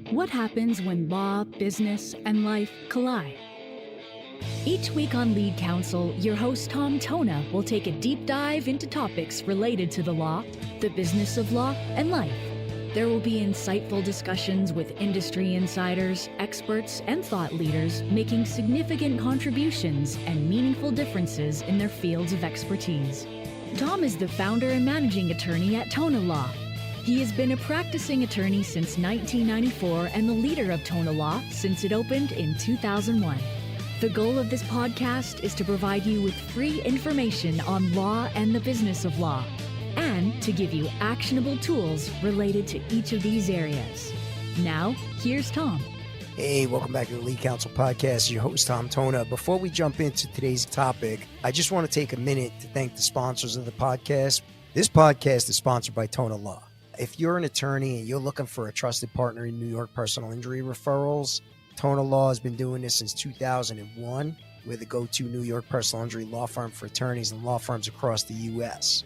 What happens when law, business, and life collide? Each week on Lead Counsel, your host Tom Tona will take a deep dive into topics related to the law, the business of law, and life. There will be insightful discussions with industry insiders, experts, and thought leaders making significant contributions and meaningful differences in their fields of expertise. Tom is the founder and managing attorney at TonaLaw. He has been a practicing attorney since 1994 and the leader of TonaLaw since it opened in 2001. The goal of this podcast is to provide you with free information on law and the business of law, and to give you actionable tools related to each of these areas. Now, here's Tom. Hey, welcome back to the Lead Counsel Podcast. Your host, Tom Tona. Before we jump into today's topic, I just want to take a minute to thank the sponsors of the podcast. This podcast is sponsored by TonaLaw. If you're an attorney and you're looking for a trusted partner in New York personal injury referrals, TonaLaw has been doing this since 2001. We're the go-to New York personal injury law firm for attorneys and law firms across the U.S.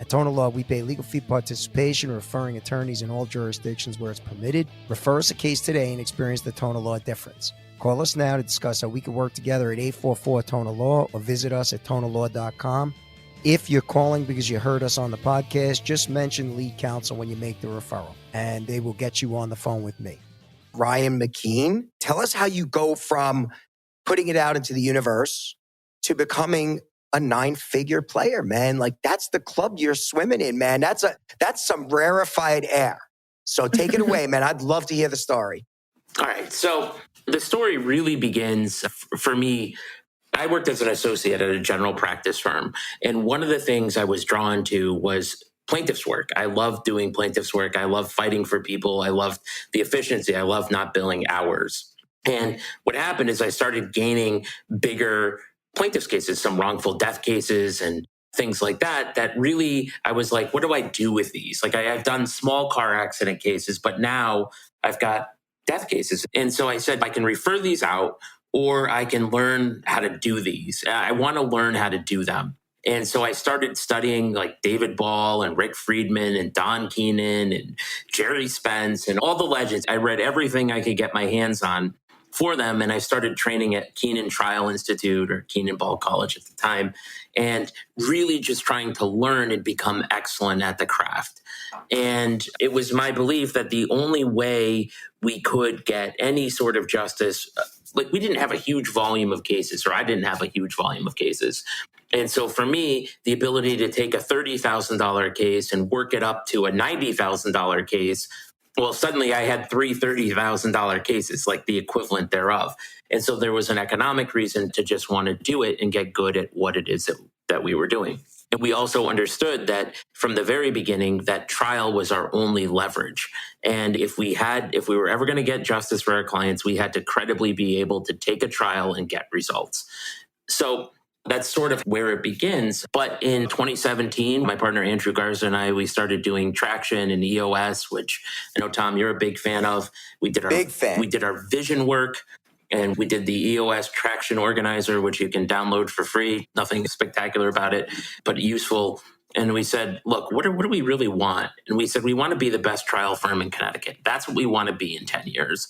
At TonaLaw, we pay legal fee participation, referring attorneys in all jurisdictions where it's permitted. Refer us a case today and experience the TonaLaw difference. Call us now to discuss how we can work together at 844-TonaLaw or visit us at TonaLaw.com. If you're calling because you heard us on the podcast, just mention Lead Counsel when you make the referral, and they will get you on the phone with me. Ryan McKeen, tell us how you go from putting it out into the universe to becoming a 9-figure player, man. Like, that's the club you're swimming in, man. That's some rarefied air. So take it away, man. I'd love to hear the story. All right. So the story really begins for me. I worked as an associate at a general practice firm. And one of the things I was drawn to was plaintiff's work. I love doing plaintiff's work. I love fighting for people. I love the efficiency. I love not billing hours. And what happened is I started gaining bigger plaintiff's cases, some wrongful death cases and things like that, that really, I was like, what do I do with these? Like, I've done small car accident cases, but now I've got death cases. And so I said, I can refer these out, or I can learn how to do these. I want to learn how to do them. And so I started studying like David Ball and Rick Friedman and Don Keenan and Jerry Spence and all the legends. I read everything I could get my hands on for them. And I started training at Keenan Trial Institute, or Keenan Ball College at the time, and really just trying to learn and become excellent at the craft. And it was my belief that the only way we could get any sort of justice, like, we didn't have a huge volume of cases, or I didn't have a huge volume of cases. And so for me, the ability to take a $30,000 case and work it up to a $90,000 case, well, suddenly I had three $30,000 cases, like the equivalent thereof. And so there was an economic reason to just want to do it and get good at what it is that we were doing. And we also understood that from the very beginning, that trial was our only leverage. And if we were ever going to get justice for our clients, we had to credibly be able to take a trial and get results. So that's sort of where it begins. But in 2017, my partner Andrew Garza and I, we started doing traction and EOS, which I know, Tom, you're a big fan of. We did our vision work, and we did the EOS Traction Organizer, which you can download for free. Nothing spectacular about it, but useful. And we said, look, what do we really want? And we said, we want to be the best trial firm in Connecticut. That's what we want to be in 10 years.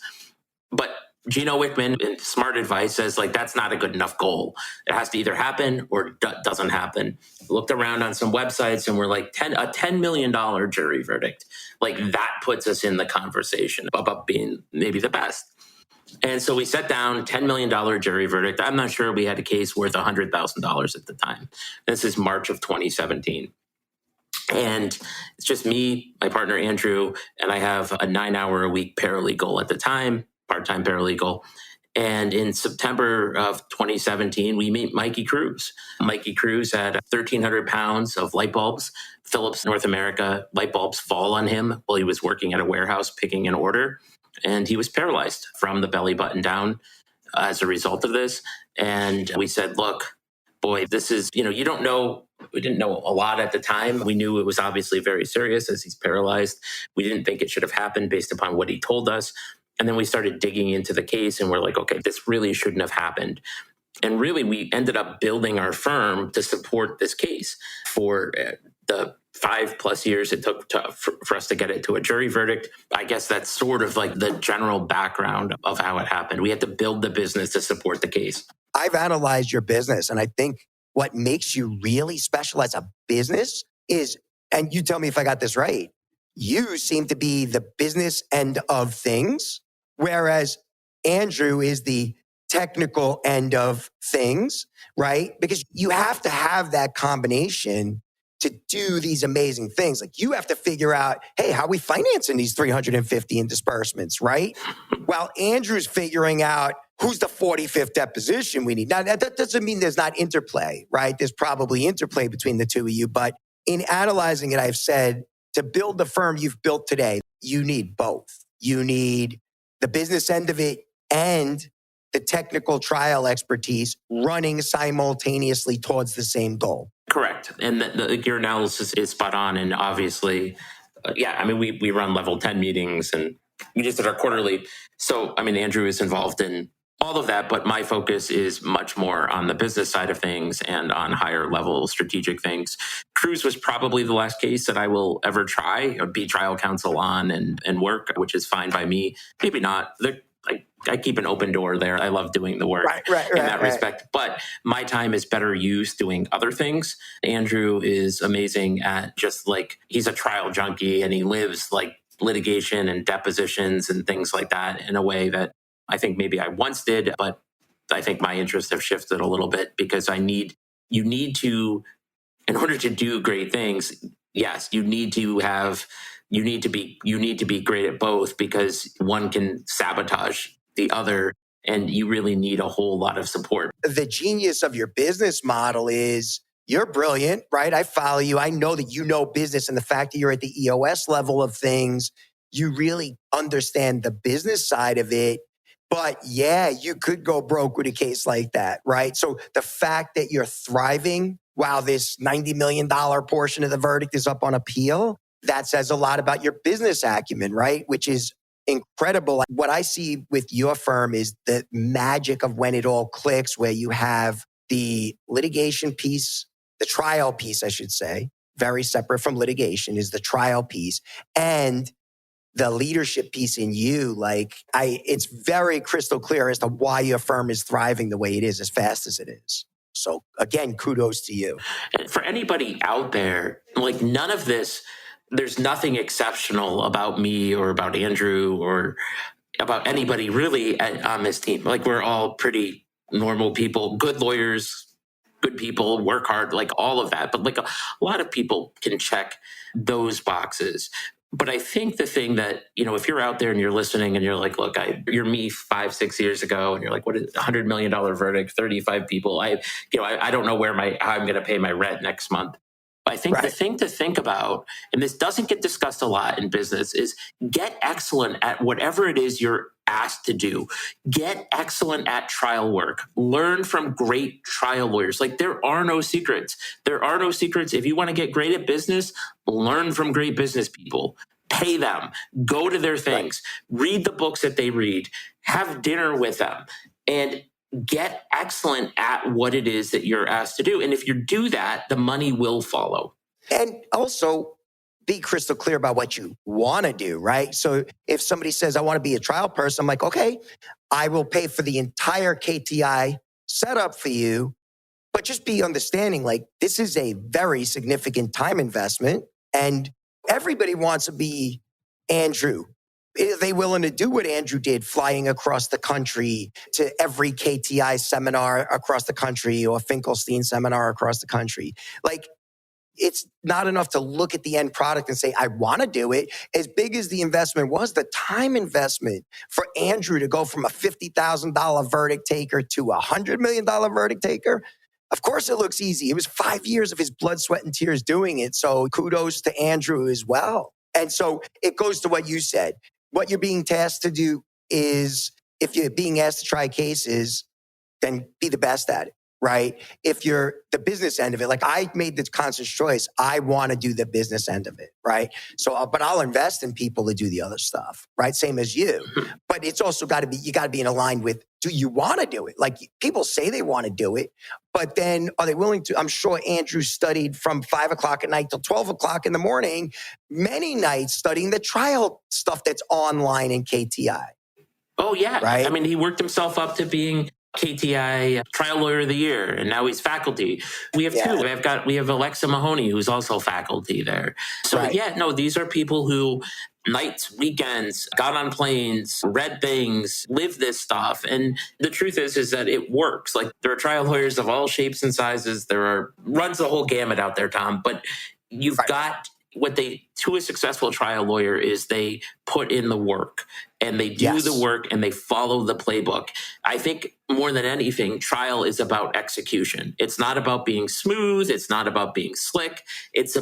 But Gino Wickman, in Smart Advice, says, like, that's not a good enough goal. It has to either happen or doesn't happen. Looked around on some websites and we're like, a $10 million jury verdict. Like, that puts us in the conversation about being maybe the best. And so we sat down, $10 million jury verdict. I'm not sure we had a case worth $100,000 at the time. This is March of 2017. And it's just me, my partner Andrew, and I have a 9-hour-a-week paralegal at the time, part-time paralegal. And in September of 2017, we meet Mikey Cruz. Mikey Cruz had 1,300 pounds of light bulbs. Philips North America light bulbs fall on him while he was working at a warehouse picking an order. And he was paralyzed from the belly button down as a result of this. And we said, look, boy, this is, you don't know. We didn't know a lot at the time. We knew it was obviously very serious as he's paralyzed. We didn't think it should have happened based upon what he told us. And then we started digging into the case and we're like, okay, this really shouldn't have happened. And really, we ended up building our firm to support this case for the 5+ years it took for us to get it to a jury verdict. I guess that's sort of like the general background of how it happened. We had to build the business to support the case. I've analyzed your business, and I think what makes you really special as a business is, and you tell me if I got this right, you seem to be the business end of things, whereas Andrew is the technical end of things, right? Because you have to have that combination to do these amazing things. Like you have to figure out, hey, how are we financing these 350 in disbursements, right? While Andrew's figuring out who's the 45th deposition we need. Now, that doesn't mean there's not interplay, right? There's probably interplay between the two of you. But in analyzing it, I've said to build the firm you've built today, you need both. You need the business end of it and the technical trial expertise running simultaneously towards the same goal. Correct. And your analysis is spot on. And obviously, we run level 10 meetings and we just did our quarterly. So, Andrew is involved in all of that, but my focus is much more on the business side of things and on higher level strategic things. Cruz was probably the last case that I will ever try or be trial counsel on and work, which is fine by me. Maybe not. I keep an open door there. I love doing the work in that respect. But my time is better used doing other things. Andrew is amazing at just he's a trial junkie and he lives litigation and depositions and things like that in a way that I think maybe I once did, but I think my interests have shifted a little bit because in order to do great things, yes, you need to be great at both because one can sabotage the other and you really need a whole lot of support. The genius of your business model is you're brilliant, right? I follow you. I know that you know business, and the fact that you're at the EOS level of things, you really understand the business side of it. But yeah, you could go broke with a case like that, right? So the fact that you're thriving while this $90 million portion of the verdict is up on appeal, that says a lot about your business acumen, right? Which is incredible. What I see with your firm is the magic of when it all clicks, where you have the litigation piece, the trial piece, I should say, very separate from litigation is the trial piece, and the leadership piece in you. It's very crystal clear as to why your firm is thriving the way it is as fast as it is. So again, kudos to you. And for anybody out there, none of this, there's nothing exceptional about me or about Andrew or about anybody really on this team. We're all pretty normal people, good lawyers, good people, work hard, all of that. But a lot of people can check those boxes. But I think the thing that, if you're out there and you're listening and you're look, you're me 5-6 years ago and you're what is $100 million verdict, 35 people. I don't know how I'm going to pay my rent next month. I think the thing to think about, and this doesn't get discussed a lot in business, is get excellent at whatever it is you're asked to do. Get excellent at trial work. Learn from great trial lawyers. There are no secrets. There are no secrets. If you want to get great at business, learn from great business people. Pay them. Go to their things. Read the books that they read. Have dinner with them. And get excellent at what it is that you're asked to do. And if you do that, the money will follow. And also be crystal clear about what you want to do, right? So if somebody says, I want to be a trial person, I'm okay, I will pay for the entire KTI setup for you, but just be understanding, this is a very significant time investment and everybody wants to be Andrew. Are they willing to do what Andrew did, flying across the country to every KTI seminar across the country or Finkelstein seminar across the country? It's not enough to look at the end product and say, I want to do it. As big as the investment was, the time investment for Andrew to go from a $50,000 verdict taker to a $100 million verdict taker, of course it looks easy. It was 5 years of his blood, sweat, and tears doing it. So kudos to Andrew as well. And so it goes to what you said. What you're being tasked to do is, if you're being asked to try cases, then be the best at it. right? If you're the business end of it, like I made this conscious choice, I want to do the business end of it, right? So, but I'll invest in people to do the other stuff, right? Same as you. But it's also got to be, you got to be in aligned with, do you want to do it? Like people say they want to do it, but then are they willing to? I'm sure Andrew studied from 5 o'clock at night till 12 o'clock in the morning, many nights studying the trial stuff that's online in KTI. Oh, yeah. Right? I mean, he worked himself up to being KTI Trial Lawyer of the Year, and now he's faculty. We have two. We have Alexa Mahoney, who's also faculty there. So these are people who nights, weekends, got on planes, read things, live this stuff. And the truth is that it works. Like there are trial lawyers of all shapes and sizes. Runs the whole gamut out there, Tom. But you've got to a successful trial lawyer is they put in the work and they do the work and they follow the playbook. I think more than anything, trial is about execution. It's not about being smooth. It's not about being slick. It's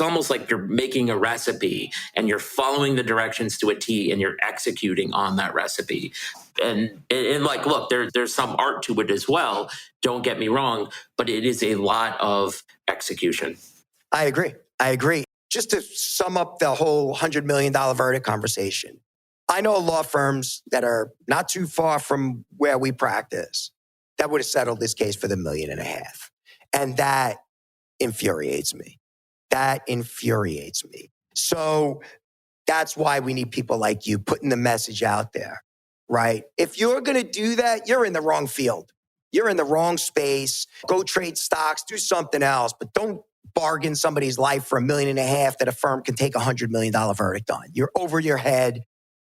almost like you're making a recipe and you're following the directions to a T and you're executing on that recipe. And like, look, there's some art to it as well. Don't get me wrong, but it is a lot of execution. I agree. Just to sum up the whole $100 million verdict conversation, I know law firms that are not too far from where we practice that would have settled this case for the $1.5 million. And that infuriates me. So that's why we need people like you putting the message out there, right? If you're going to do that, you're in the wrong field. You're in the wrong space. Go trade stocks, do something else, but don't bargain somebody's life for $1.5 million that a firm can take $100 million verdict on. You're over your head.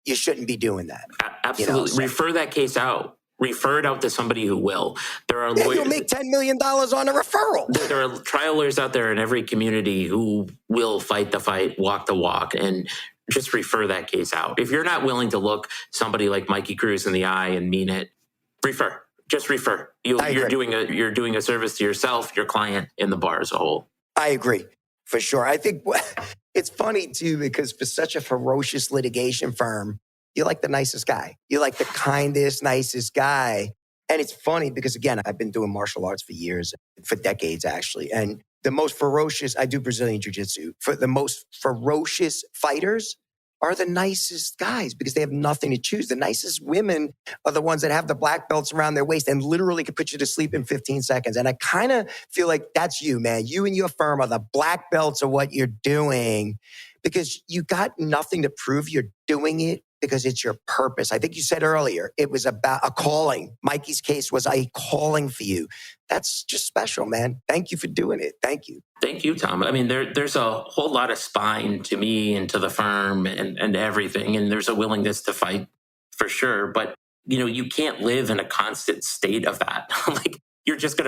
You shouldn't be doing that. Absolutely. Refer that case out. Refer it out to somebody who will. There are lawyers. You'll make $10 million on a referral. There are trial lawyers out there in every community who will fight the fight, walk the walk, and just refer that case out. If you're not willing to look somebody like Mikey Cruz in the eye and mean it, refer. Just refer. You're doing a service to yourself, your client, and the bar as a whole. I agree, for sure. I think it's funny, too, because for such a ferocious litigation firm, you're like the nicest guy. You're like the kindest, nicest guy. And it's funny because, again, I've been doing martial arts for years, for decades, actually. And the most ferocious, I do Brazilian jiu-jitsu, for the most ferocious fighters are the nicest guys because they have nothing to choose. The nicest women are the ones that have the black belts around their waist and literally can put you to sleep in 15 seconds. And I kind of feel like that's you, man. You and your firm are the black belts of what you're doing because you got nothing to prove. You're doing it because it's your purpose. I think you said earlier, it was about a calling. Mikey's case was a calling for you. That's just special, man. Thank you for doing it. Thank you. Thank you, Tom. I mean, there's a whole lot of spine to me and to the firm and everything. And there's a willingness to fight for sure. But, you can't live in a constant state of that. Like you're just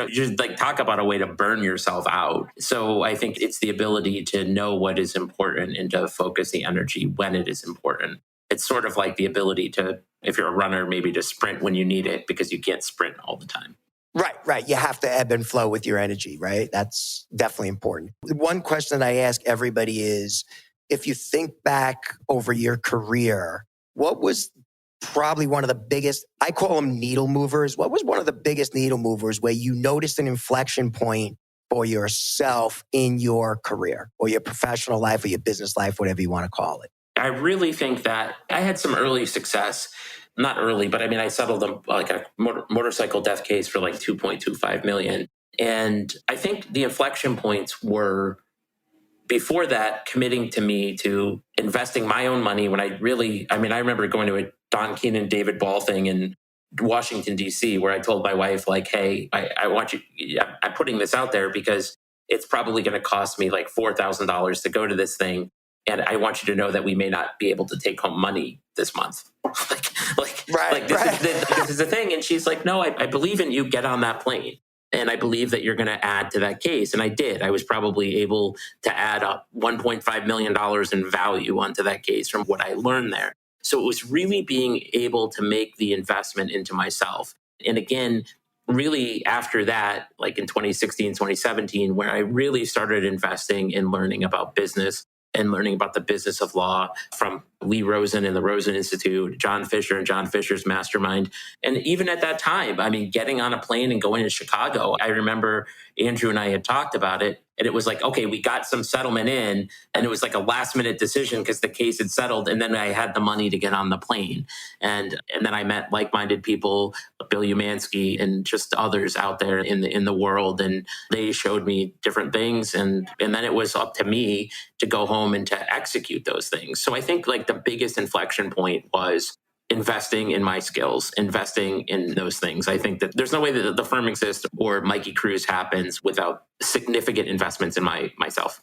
talk about a way to burn yourself out. So I think it's the ability to know what is important and to focus the energy when it is important. It's sort of like the ability to, if you're a runner, maybe to sprint when you need it because you can't sprint all the time. Right. You have to ebb and flow with your energy, right? That's definitely important. One question that I ask everybody is, if you think back over your career, what was probably one of the biggest, I call them needle movers. What was one of the biggest needle movers where you noticed an inflection point for yourself in your career or your professional life or your business life, whatever you want to call it? I really think that I had some early success. Not early, but I mean, I settled a motorcycle death case for like $2.25 million. And I think the inflection points were before that committing to me to investing my own money when I remember going to a Don Keenan, David Ball thing in Washington, D.C., where I told my wife, like, hey, I want you, I'm putting this out there because it's probably going to cost me like $4,000 to go to this thing. And I want you to know that we may not be able to take home money this month. This is the thing. And she's like, no, I believe in you. Get on that plane. And I believe that you're going to add to that case. And I did. I was probably able to add up $1.5 million in value onto that case from what I learned there. So it was really being able to make the investment into myself. And again, really after that, like in 2016, 2017, where I really started investing in learning about business and learning about the business of law from Lee Rosen and the Rosen Institute, John Fisher and John Fisher's mastermind. And even at that time, I mean, getting on a plane and going to Chicago, I remember Andrew and I had talked about it. And it was like, okay, we got some settlement in, and it was like a last minute decision because the case had settled. And then I had the money to get on the plane. And then I met like-minded people, Bill Umansky and just others out there in the world. And they showed me different things. And then it was up to me to go home and to execute those things. So I think like the biggest inflection point was investing in my skills, investing in those things. I think that there's no way that the firm exists or Mikey Cruz happens without significant investments in myself.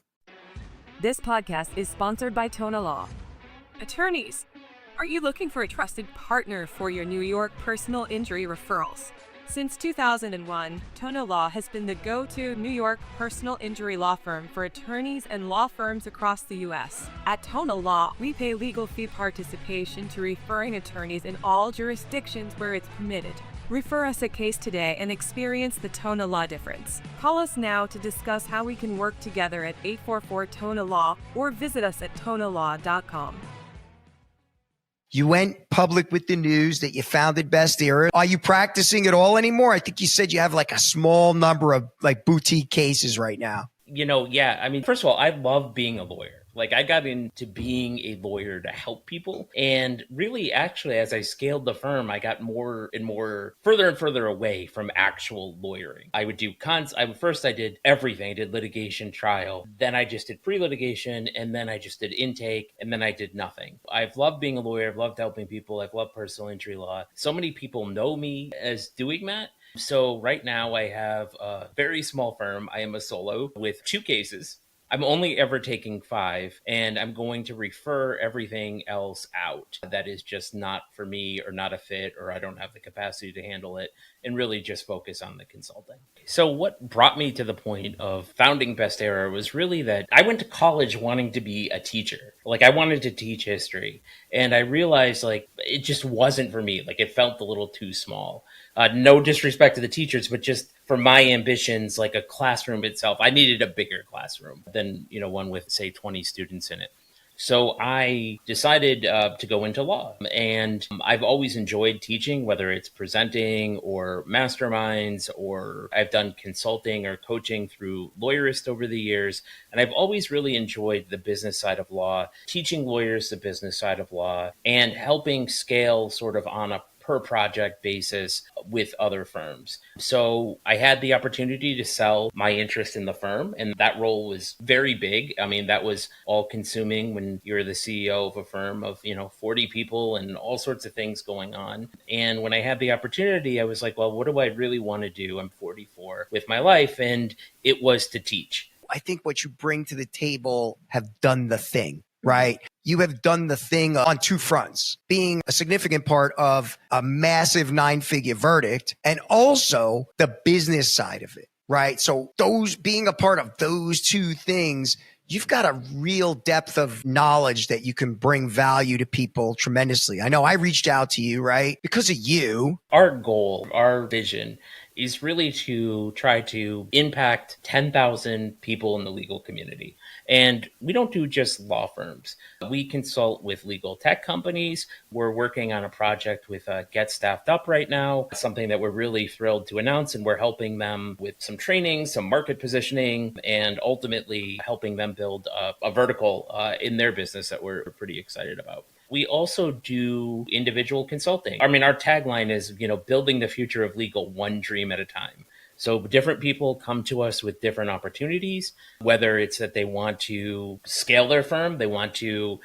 This podcast is sponsored by TonaLaw. Attorneys, are you looking for a trusted partner for your New York personal injury referrals? Since 2001, TonaLaw has been the go-to New York personal injury law firm for attorneys and law firms across the U.S. At TonaLaw, we pay legal fee participation to referring attorneys in all jurisdictions where it's permitted. Refer us a case today and experience the TonaLaw difference. Call us now to discuss how we can work together at 844-TONA-LAW or visit us at TonaLaw.com. You went public with the news that you founded Best Era. Are you practicing at all anymore? I think you said you have like a small number of like boutique cases right now. Yeah. I mean, first of all, I love being a lawyer. Like I got into being a lawyer to help people. And really, actually, as I scaled the firm, I got more and more further and further away from actual lawyering. I would do first I did everything. I did litigation, trial. Then I just did pre-litigation. And then I just did intake. And then I did nothing. I've loved being a lawyer. I've loved helping people. I've loved personal injury law. So many people know me as doing that. So right now I have a very small firm. I am a solo with 2 cases. I'm only ever taking 5, and I'm going to refer everything else out that is just not for me or not a fit, or I don't have the capacity to handle it, and really just focus on the consulting. So what brought me to the point of founding Best Era was really that I went to college wanting to be a teacher. Like I wanted to teach history, and I realized like it just wasn't for me. Like it felt a little too small. No disrespect to the teachers, but just for my ambitions, like a classroom itself, I needed a bigger classroom than, one with, say, 20 students in it. So I decided to go into law. And I've always enjoyed teaching, whether it's presenting or masterminds, or I've done consulting or coaching through Lawyerist over the years. And I've always really enjoyed the business side of law, teaching lawyers the business side of law, and helping scale sort of on a per project basis with other firms. So I had the opportunity to sell my interest in the firm, and that role was very big. I mean, that was all consuming when you're the CEO of a firm of, 40 people and all sorts of things going on. And when I had the opportunity, I was like, well, what do I really want to do? I'm 44 with my life, and it was to teach. I think what you bring to the table have done the thing, right? You have done the thing on 2 fronts, being a significant part of a massive 9-figure verdict and also the business side of it, right? So being a part of those 2 things, you've got a real depth of knowledge that you can bring value to people tremendously. I know I reached out to you, right? Because of you. Our goal, our vision is really to try to impact 10,000 people in the legal community. And we don't do just law firms. We consult with legal tech companies. We're working on a project with Get Staffed Up right now, something that we're really thrilled to announce. And we're helping them with some training, some market positioning, and ultimately helping them build a vertical in their business that we're pretty excited about. We also do individual consulting. I mean, our tagline is, building the future of legal one dream at a time. So different people come to us with different opportunities, whether it's that they want to scale their firm, they want to,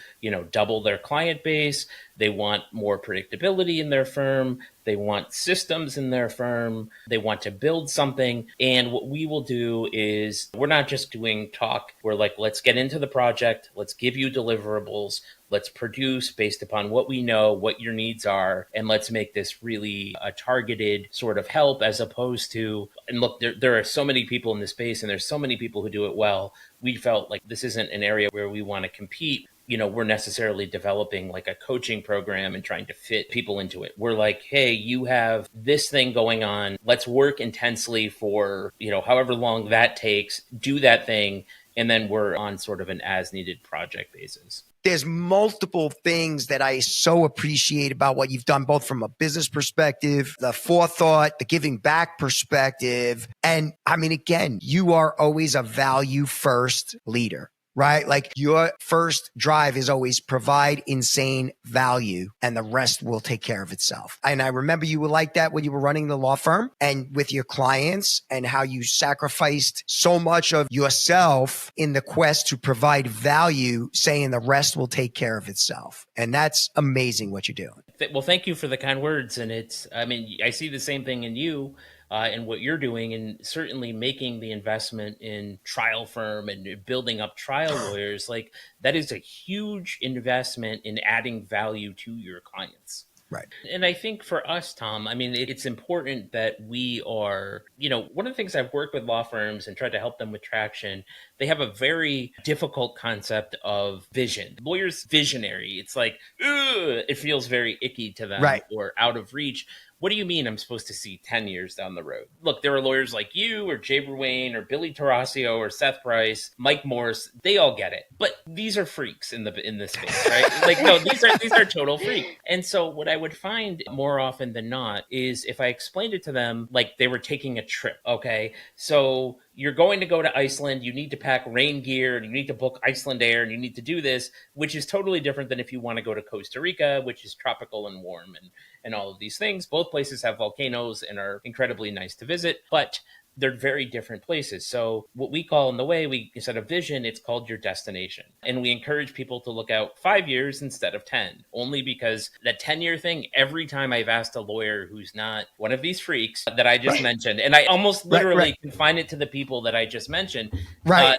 double their client base, they want more predictability in their firm, they want systems in their firm, they want to build something. And what we will do is we're not just doing talk. We're like, let's get into the project, let's give you deliverables, let's produce based upon what we know, what your needs are, and let's make this really a targeted sort of help as opposed to, and look, there are so many people in this space and there's so many people who do it well. We felt like this isn't an area where we want to compete. We're necessarily developing like a coaching program and trying to fit people into it. We're like, hey, you have this thing going on. Let's work intensely for, however long that takes, do that thing. And then we're on sort of an as needed project basis. there's multiple things that I so appreciate about what you've done, both from a business perspective, the forethought, the giving back perspective. And I mean, again, you are always a value first leader, right? Like your first drive is always provide insane value and the rest will take care of itself. And I remember you were like that when you were running the law firm and with your clients and how you sacrificed so much of yourself in the quest to provide value, saying the rest will take care of itself. And that's amazing what you're doing. Well, thank you for the kind words. And I see the same thing in you. And what you're doing, and certainly making the investment in trial firm and building up trial lawyers, like that is a huge investment in adding value to your clients. Right. And I think for us, Tom, I mean, it's important that we are, one of the things I've worked with law firms and tried to help them with traction, they have a very difficult concept of vision. Lawyers visionary. It's like, it feels very icky to them, right, or out of reach. What do you mean I'm supposed to see 10 years down the road? Look, there are lawyers like you or Jay Ruane or Billy Tarasio or Seth Price, Mike Morse. They all get it. But these are freaks in this space, right? Like, no, these are total freaks. And so what I would find more often than not is if I explained it to them like they were taking a trip, okay? So you're going to go to Iceland, you need to pack rain gear, and you need to book Iceland Air, and you need to do this, which is totally different than if you want to go to Costa Rica, which is tropical and warm and all of these things. Both places have volcanoes and are incredibly nice to visit, but they're very different places. So what we call in the way, instead of vision, it's called your destination. And we encourage people to look out 5 years instead of 10, only because that 10-year thing, every time I've asked a lawyer who's not one of these freaks that I just mentioned, and I almost literally confine it to the people that I just mentioned,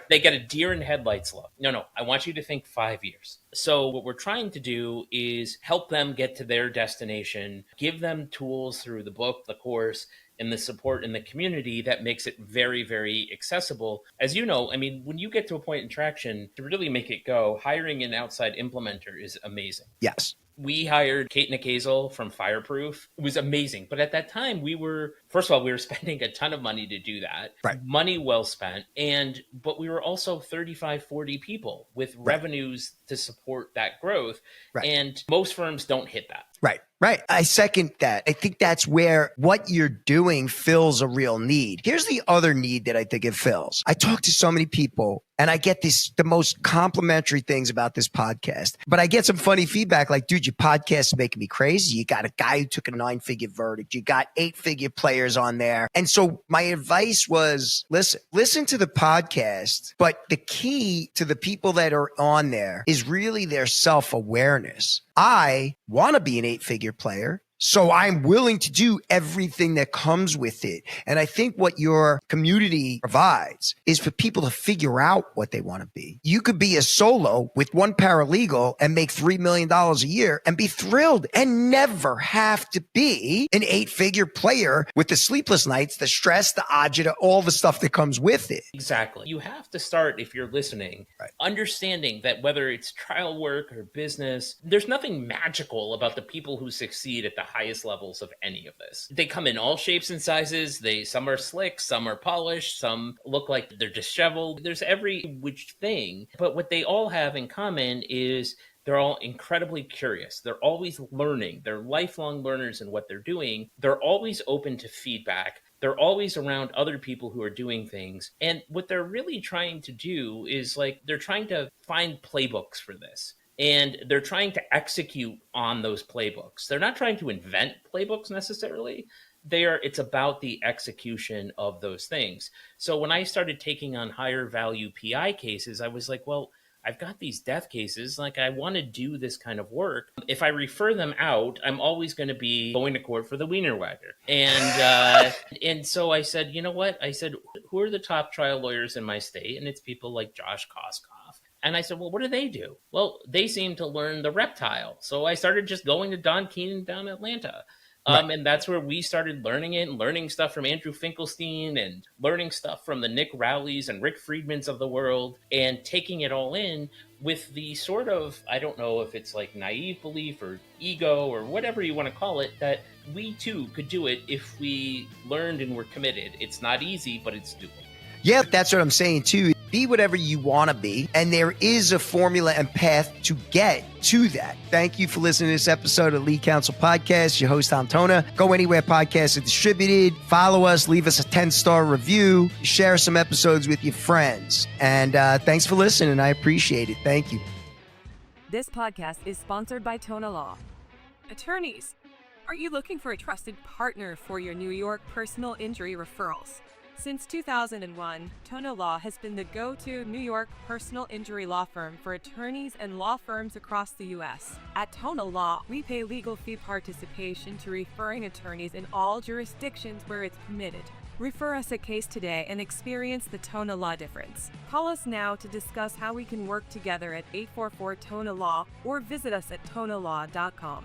they get a deer in headlights look. No, I want you to think 5 years. So what we're trying to do is help them get to their destination, give them tools through the book, the course, and the support in the community that makes it very, very accessible. As you know, I mean, when you get to a point in traction, to really make it go, hiring an outside implementer is amazing. Yes. We hired Kate Nakazel from Fireproof. It was amazing. But at that time, we were spending a ton of money to do that. Right. Money well spent. But we were also 35, 40 people with revenues to support that growth. Right. And most firms don't hit that. Right. I second that. I think that's where what you're doing fills a real need. Here's the other need that I think it fills. I talk to so many people and I get the most complimentary things about this podcast, but I get some funny feedback like, dude, your podcast is making me crazy. You got a guy who took a 9-figure verdict. You got 8-figure players on there. And so my advice was, listen to the podcast, but the key to the people that are on there is really their self-awareness. I want to be an 8-figure player, so I'm willing to do everything that comes with it. And I think what your community provides is for people to figure out what they want to be. You could be a solo with one paralegal and make $3 million a year and be thrilled and never have to be an 8-figure player with the sleepless nights, the stress, the agita, all the stuff that comes with it. Exactly. You have to start, if you're listening, understanding that whether it's trial work or business, there's nothing magical about the people who succeed at the highest levels of any of this. They come in all shapes and sizes. Some are slick, some are polished, some look like they're disheveled. There's every which thing. But what they all have in common is they're all incredibly curious. They're always learning. They're lifelong learners in what they're doing. They're always open to feedback. They're always around other people who are doing things. And what they're really trying to do is they're trying to find playbooks for this. And they're trying to execute on those playbooks. They're not trying to invent playbooks necessarily. It's about the execution of those things. So when I started taking on higher value PI cases, I was like, well, I've got these death cases. I want to do this kind of work. If I refer them out, I'm always going to be going to court for the wiener wagger. And so I said, you know what? I said, who are the top trial lawyers in my state? And it's people like Josh Koskoff. And I said, well, what do they do? Well, they seem to learn the reptile. So I started just going to Don Keenan down in Atlanta. And that's where we started learning it and learning stuff from Andrew Finkelstein and learning stuff from the Nick Rowleys and Rick Friedmans of the world and taking it all in with the sort of, I don't know if it's naive belief or ego or whatever you want to call it, that we too could do it if we learned and were committed. It's not easy, but it's doable. Yeah, that's what I'm saying too. Be whatever you want to be. And there is a formula and path to get to that. Thank you for listening to this episode of Lead Counsel Podcast. Your host, Tom Tona. Go anywhere podcasts are distributed. Follow us. Leave us a 10-star review. Share some episodes with your friends. And thanks for listening. I appreciate it. Thank you. This podcast is sponsored by TonaLaw. Attorneys, are you looking for a trusted partner for your New York personal injury referrals? Since 2001, TonaLaw has been the go-to New York personal injury law firm for attorneys and law firms across the U.S. At TonaLaw, we pay legal fee participation to referring attorneys in all jurisdictions where it's permitted. Refer us a case today and experience the TonaLaw difference. Call us now to discuss how we can work together at 844-TONA-LAW or visit us at TonaLaw.com.